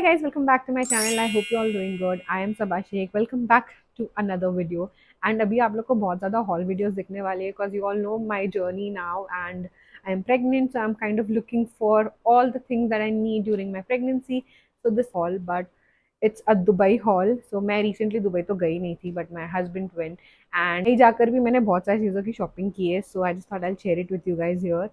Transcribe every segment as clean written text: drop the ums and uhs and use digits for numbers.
guys, welcome back to my channel. I hope you all doing good. I am Sabah Sheikh. Welcome back to another video. And अभी आप लोग को बहुत ज़्यादा haul videos दिखने वाली है because you all know my journey now and I am pregnant, so I'm kind of looking for all the things that I need during my pregnancy. So this haul, but it's a Dubai haul. So मैं recently Dubai तो गई नहीं थी, but my husband went and कहीं जाकर भी मैंने बहुत सारी चीज़ों की shopping की है. So I just thought I'll share it with you guys here.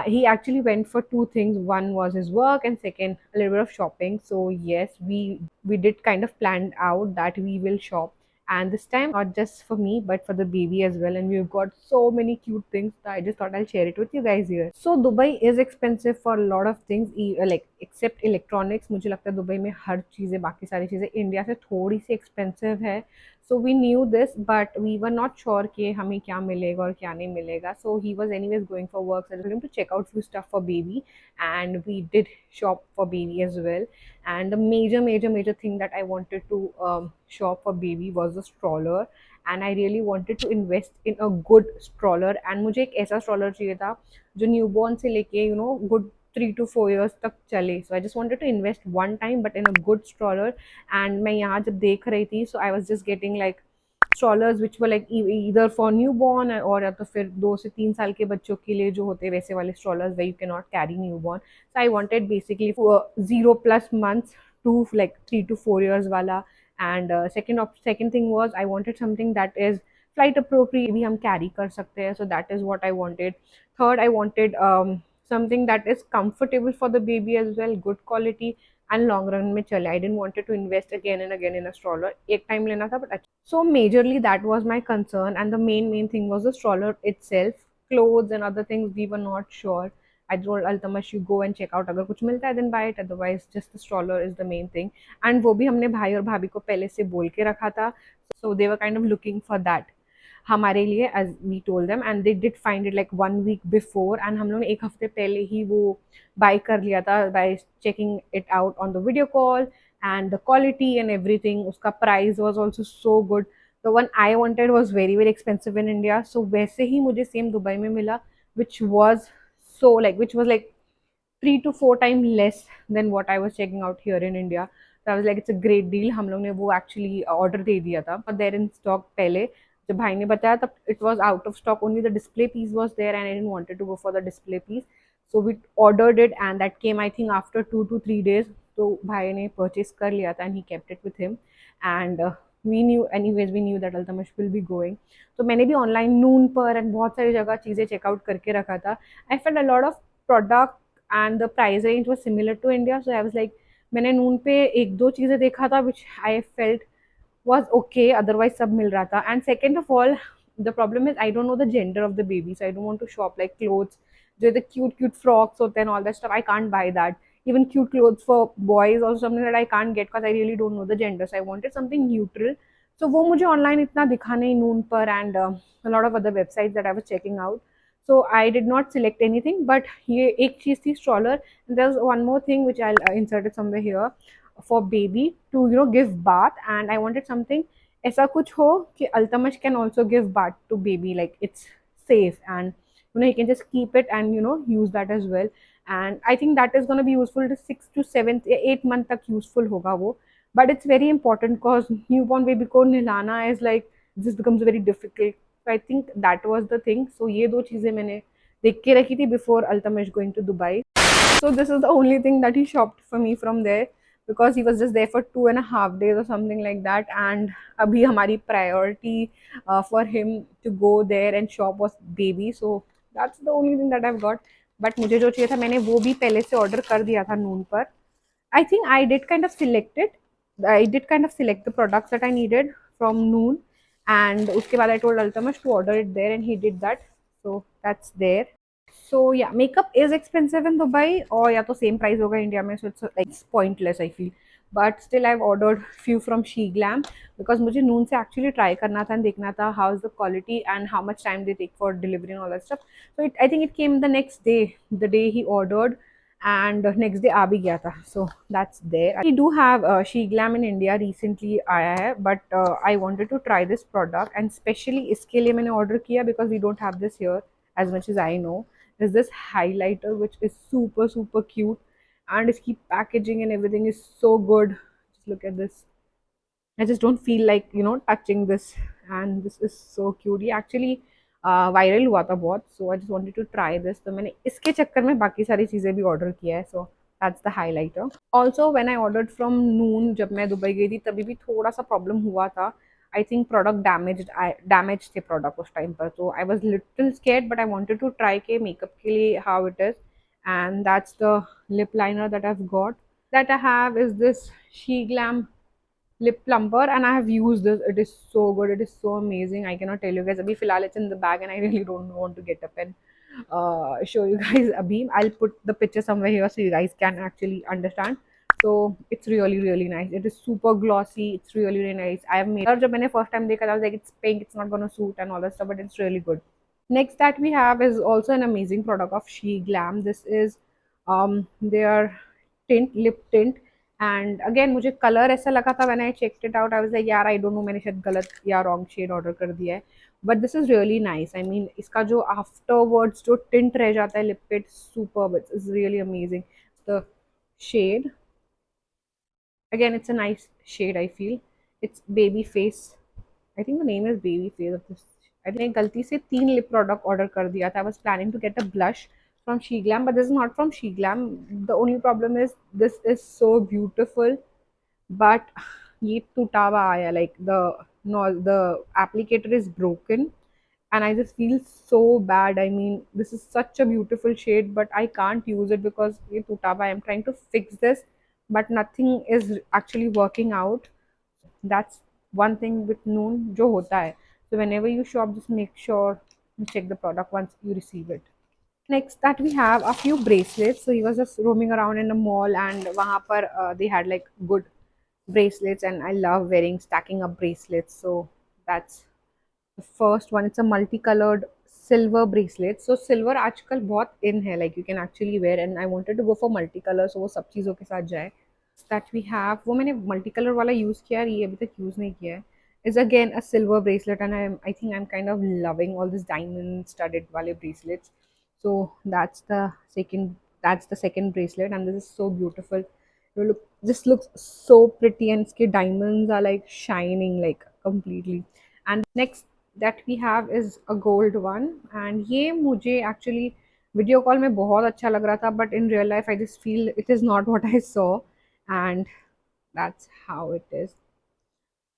He actually went for two things. One was his work, and second, a little bit of shopping. So yes, we did kind of planned out that we will shop, and this time not just for me but for the baby as well. And we've got so many cute things that I just thought I'll share it with you guys here. So Dubai is expensive for a lot of things, like except electronics. मुझे लगता है Dubai में हर चीज़ें बाकी सारी चीज़ें India से थोड़ी सी expensive है. So we knew this, but we were not sure कि हमें क्या मिलेगा और क्या नहीं मिलेगा. So he was anyways going for work, so I told him to check out few stuff for baby, and we did shop for baby as well. And the major thing that I wanted to shop for baby was the stroller, and I really wanted to invest in a good stroller. And मुझे एक ऐसा stroller चाहिए था जो newborn से लेके good 3 to 4 years तक चले. So I just wanted to invest one time, but in a good stroller. And मैं यहाँ जब देख रही थी so I was just getting like strollers which were like इधर फॉर न्यू बॉर्न और या तो फिर 2 से 3 साल के बच्चों के लिए जो होते हैं वैसे वाले strollers where you can not carry newborn. So I wanted basically 0+ months to like 3 to 4 years वाला. And second thing was I wanted something that is flight appropriate भी हम कैरी कर सकते हैं. So that is what I wanted. Third I wanted something that is comfortable for the baby as well, good quality and long run में चले. I didn't wanted to invest again and again in a stroller. एक time लेना था but अच्छा. So majorly that was my concern, and the main thing was the stroller itself. Clothes and other things we were not sure. I told Altamash you go and check out, अगर कुछ मिलता है then buy it, otherwise just the stroller is the main thing. And वो भी हमने भाई और भाभी को पहले से बोल के रखा था, so they were kind of looking for that हमारे लिए as we told them, and they did find it like 1 week before. And हम लोग ने एक हफ्ते पहले ही वो बाय कर लिया था buy checking it out on the video call. And the quality and everything, उसका price was also so good. The one I wanted was very very expensive in India, so वैसे ही मुझे सेम दुबई में मिला which was so like which was like 3 to 4 times less than what I was checking out here in India. तो I was like it's a great deal. हम लोग ने वो एक्चुअली ऑर्डर दे दिया था और देयर इन स्टॉक पहले जब भाई ने बताया तब it was out of stock. Only the display piece was there and I didn't wanted to go for the display piece. So we ordered it and that came I think after 2 to 3 days. तो भाई ने purchase कर लिया था and he kept it with him. And we knew anyways we knew that Altamash will be going. तो मैंने भी online नून पर एंड बहुत सारी जगह चीज़ें चेकआउट करके रखा था. I felt a lot of product and the price range was similar to India. So I was like मैंने नून पे एक दो चीज़ें देखा था which I felt was okay, otherwise सब मिल रहा था. And second of all, the problem is I don't know the gender of the baby, so I don't want to shop like clothes, the cute frocks होते हैं and all that stuff. I can't buy that. Even cute clothes for boys or something that I can't get because I really don't know the gender. So I wanted something neutral. So वो मुझे online इतना दिखा नहीं नून पर and a lot of other websites that I was checking out. So I did not select anything. But ये एक चीज़ थी stroller. And there's one more thing which I'll insert it somewhere here for baby to give bath. And I wanted something ऐसा कुछ हो कि Altamash can also give bath to baby, like it's safe and he can just keep it and use that as well. And I think that is going to be useful to 6 to 7 8 month तक useful होगा वो. But it's very important because newborn baby को नहलाना is like this becomes very difficult. So I think that was the thing. So ये दो चीज़ें मैंने देख के रखी थी before Altamash going to Dubai. So this is the only thing that he shopped for me from there, because he was just there for 2.5 days or something like that. And abhi hamari priority for him to go there and shop was baby. So that's the only thing that I've got. But मुझे जो चाहिए था मैंने वो भी पहले से order कर दिया था नून पर. I think I did kind of select it. I did kind of select the products that I needed from Noon, and उसके बाद I told Altamash to order it there, and he did that. So that's there. So yeah, makeup is expensive in Dubai, or या तो same price होगा India में, so it's like it's pointless I feel. But still I've ordered few from She Glam because मुझे Noon से actually try करना था and देखना था how is the quality and how much time they take for delivery and all that stuff. So I think it came the next day, the day he ordered, and next day आ भी गया था. So that's there. I do have She Glam in India recently आया है, but I wanted to try this product and specially इसके लिए मैंने order किया because we don't have this here as much as I know. There's this highlighter which is super cute, and its packaging and everything is so good. Just look at this. I just don't feel like touching this, and this is so cute. ये actually viral हुआ था बहुत, so I just wanted to try this. तो मैंने इसके चक्कर में बाकी सारी चीज़ें भी ऑर्डर किया है, so that's the highlighter. Also when I ordered from Noon, जब मैं दुबई गई थी तभी भी थोड़ा सा प्रॉब्लम हुआ था. I think product damaged थे product उस टाइम पर, so I was little scared but I wanted to try के makeup के लिए how it is, and that's the lip liner that I've got. That I have is this She Glam lip plumper, and I have used this. It is so good. It is so amazing. I cannot tell you guys. Abhi filal it's in the bag, and I really don't want to get up and show you guys. Abhi I'll put the picture somewhere here so you guys can actually understand. So it's really really nice. It is super glossy. It's really really nice. I have made. जब मैंने first time देखा था, I was like it's pink. It's not gonna suit and all that stuff, but it's really good. Next that we have is also an amazing product of She Glam. This is their lip tint, and again मुझे colour ऐसा लगा था when I checked it out. I was like यार I don't know, मैंने शायद गलत या wrong shade order कर दिया है, but this is really nice. I mean इसका जो afterwards जो tint रह जाता है lip पे, it's superb. It's really amazing. The shade, again it's a nice shade. I feel it's baby face. I think the name is baby face of this. I think I गलती से 3 lip product order कर दिया था. I was planning to get a blush from She Glam, but this is not from She Glam. The only problem is this is so beautiful, but ये टूटा हुआ आया, like the no, the applicator is broken, and I just feel so bad. I mean this is such a beautiful shade, but I can't use it because ये टूटा हुआ है. I'm trying to fix this, but nothing is actually working out. That's one thing with Noon जो होता है. So whenever you shop, just make sure you check the product once you receive it. Next that we have a few bracelets. So he was just roaming around in the mall, and वहाँ पर they had like good bracelets, and I love wearing stacking up bracelets. So that's the first one. It's a multicolored silver bracelet. So silver आजकल बहुत in है, like you can actually wear, and I wanted to go for multicolor, so वो सब चीज़ों के साथ जाए. That we have, वो मैंने multicolor वाला use किया है, ये अभी तक use नहीं किया है. Is again a silver bracelet, and I think I'm kind of loving all these diamond studded वाले bracelets. So that's the second bracelet, and this is so beautiful. You look, this looks so pretty, and इसके diamonds are like shining like completely. And next that we have is a gold one, and ये मुझे actually video call में बहुत अच्छा लग रहा था, but in real life I just feel it is not what I saw, and that's how it is.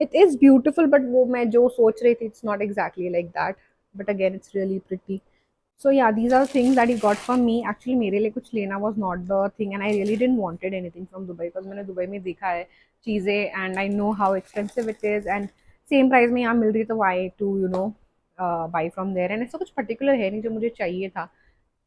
It is beautiful, but वो मैं जो सोच रही थी it's not exactly like that, but again it's really pretty. So yeah, these are things that he got from me. Actually मेरे लिए कुछ लेना was not the thing, and I really didn't wanted anything from Dubai because मैंने Dubai में देखा है चीज़ें, and I know how expensive it is, and same price में यहाँ मिल रही, तो why to buy from there. And ऐसा कुछ particular है नहीं जो मुझे चाहिए था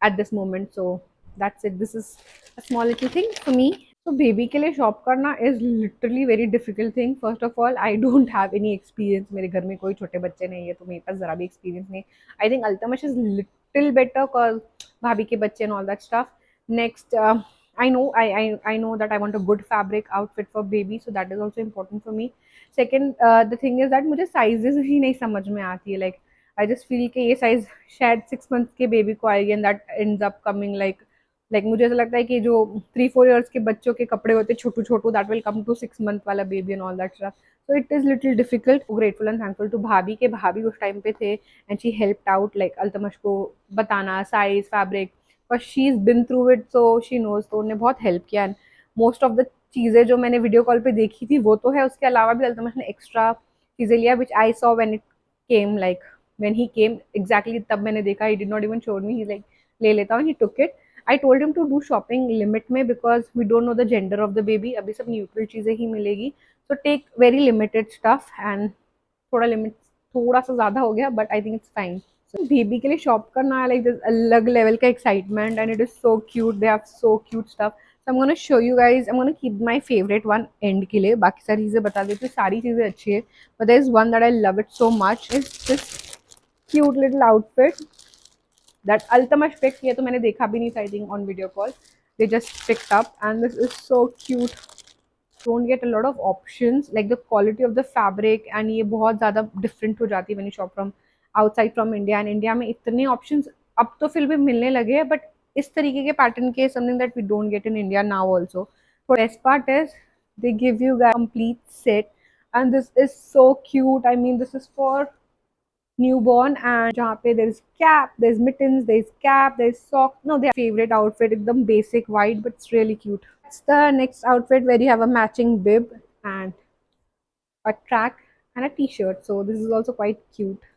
at this moment. So that's it. This is a small little thing for me. So baby के लिए शॉप करना is literally very difficult thing. First of all, I don't have any experience. मेरे घर में कोई छोटे बच्चे नहीं है, तो मेरे पास ज़रा भी experience नहीं. I think Altamash is little better cause भाभी के बच्चे and all that stuff. Next, I know that I want a good fabric outfit for baby, so that is also important for me. Second, the thing is that मुझे sizes ही नहीं समझ में आती है. Like I just feel कि ये size शायद 6 months के baby को आएगी, and that ends up coming like मुझे ऐसा लगता है कि जो 3-4 years के बच्चों के कपड़े होते हैं छोटू छोटू, that will come to 6 month वाला baby and all that stuff. So it is little difficult. Grateful and thankful to भाभी के भाभी उस टाइम पे थे, and she helped out like Altamash को बताना size fabric, but she is been through it, so she knows. तो उन्होंने बहुत हेल्प किया, एंड मोस्ट ऑफ द चीज़ें जो मैंने वीडियो कॉल पे देखी थी वो तो है, उसके अलावा भी अल्तमश ने एक्स्ट्रा चीज़ें लिया which I saw when it came, like when he came exactly तब मैंने देखा. He did not even show me, he like ले लेता हूँ, he took it. I told him to do shopping limit में because we don't know the gender of the baby. अभी सब neutral चीज़ें ही मिलेगी. So take very limited stuff, and थोड़ा limit थोड़ा सा ज़्यादा हो गया, but I think it's fine. So baby के लिए शॉप करना like this अलग लेवल का excitement, and it is so cute. They have so cute stuff. So I'm gonna show you guys. I'm gonna keep my favorite one end के लिए. बाकी सारी चीज़ें बता देती हूँ. सारी चीज़ें अच्छी है, but there is one that I love it so much. It's this cute little outfit that Altamash picked. ये तो मैंने देखा भी नहीं था, I think on video call they just picked up, and this is so cute. Don't get a lot of options, like the quality of the fabric, and ये बहुत ज़्यादा different हो जाती है when you shop from outside from India. and India में इतने options अब तो फिर भी मिलने लगे हैं, but इस तरीके के पैटर्न के something that we don't get in India now also. Best part is they give you guys a complete set, and this is so cute. I mean, this is for newborn. And जहाँ पे there is cap, there's mittens, there's cap, there's socks. No, their favorite outfit, एकदम basic white, but it's really cute. That's the next outfit where you have a matching bib and a track and a t-shirt. So this is also quite cute.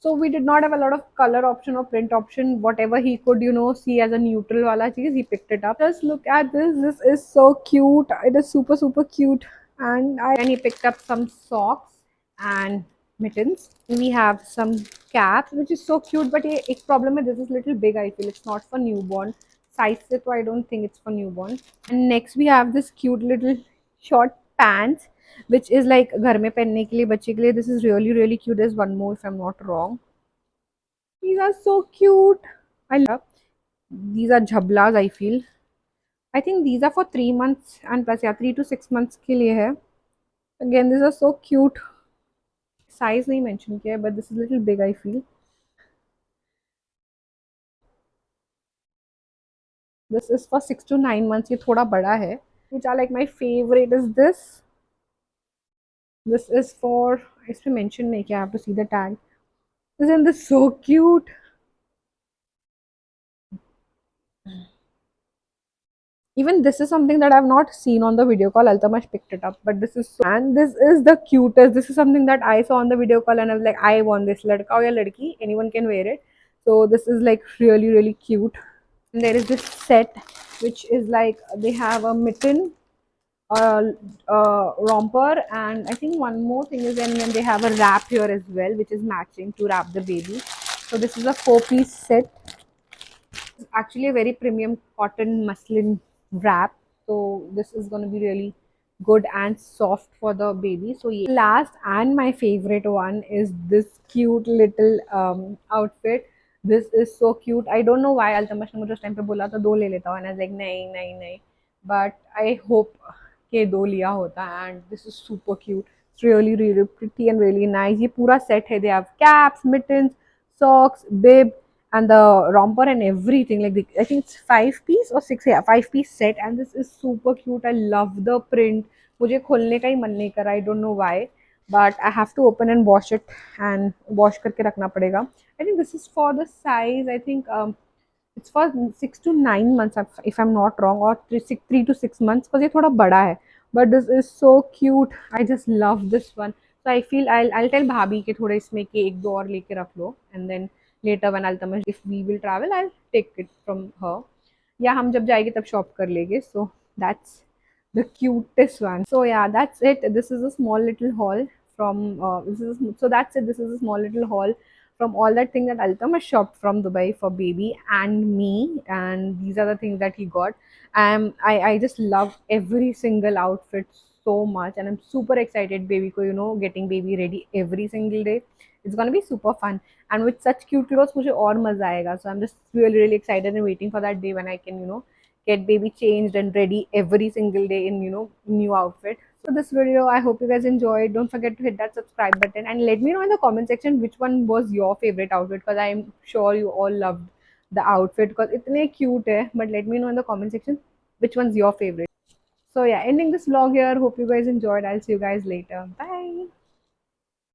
So we did not have a lot of color option or print option. Whatever he could, see as a neutral wala cheese, he picked it up. Just look at this. This is so cute. It is super super cute. And he picked up some socks and mittens. We have some caps, which is so cute. But a problem is this is little big. I feel it's not for newborn size, so I don't think it's for newborn. And next we have this cute little short pants, which is like घर में पहनने के लिए बच्चे के लिए. This is really really cute. There's one more if I'm not wrong. These are so cute. I love. These are jhablas. I feel. I think these are for 3 months and plus yeah 3 to 6 months के लिए है. Again, these are so cute. Size नहीं mention किया है, but this is little big. I feel. This is for 6 to 9 months. ये थोड़ा बड़ा है. Which are like my favorite is this. This is for. इसमें mention नहीं किया. I have to see the tag. Isn't this so cute? Even this is something that I've not seen on the video call. Altamash picked it up, but this is so, and this is the cutest. This is something that I saw on the video call, and I was like, I want this. Ladka or ya ladki, anyone can wear it. So this is like really really cute. And there is this set, which is like they have a mitten, romper, and I think one more thing is then they have a wrap here as well, which is matching to wrap the baby. So this is a 4-piece set. It's actually a very premium cotton muslin wrap. So this is going to be really good and soft for the baby. So yeah. Last and my favorite one is this cute little outfit. This is so cute. I don't know why Altamash ने मुझे उस time पे बोला था दो ले लेता हूँ, and I was like नहीं नहीं नहीं. But I hope के दो लिया होता, and this is super cute. It's really really pretty and really nice. ये पूरा set है. They have caps, mittens, socks, bib, and the romper and everything. Like I think it's 5 piece or six, yeah, 5 piece set, and this is super cute. I love the print. मुझे खोलने का ही मन नहीं करा. I don't know why, but I have to open and wash it and wash करके रखना पड़ेगा. I think this is for the size. I think it's for 6 to 9 months if I'm not wrong, or 3 to 6 months, because ये थोड़ा बड़ा है. But this is so cute. I just love this one. So I feel I'll tell भाभी के थोड़े इसमें के एक दो और लेके रख लो, and then later when Altamash, if we will travel, I'll take it from her. या हम जब जाएंगे तब शॉप कर लेंगे. So that's the cutest one. So yeah, that's it. This is a small little haul from so that's it. This is a small little haul from all that thing that Altamash shopped from Dubai for baby and me, and these are the things that he got. I just love every single outfit so much, and I'm super excited baby ko, getting baby ready every single day. It's gonna be super fun, and with such cute clothes मुझे और मजा आएगा. So I'm just really really excited and waiting for that day when I can get baby changed and ready every single day in new outfit. So this video, I hope you guys enjoyed. Don't forget to hit that subscribe button and let me know in the comment section which one was your favorite outfit, because I'm sure you all loved the outfit because itne cute hai. But let me know in the comment section which one's your favorite. So yeah, ending this vlog here. Hope you guys enjoyed. I'll see you guys later. Bye.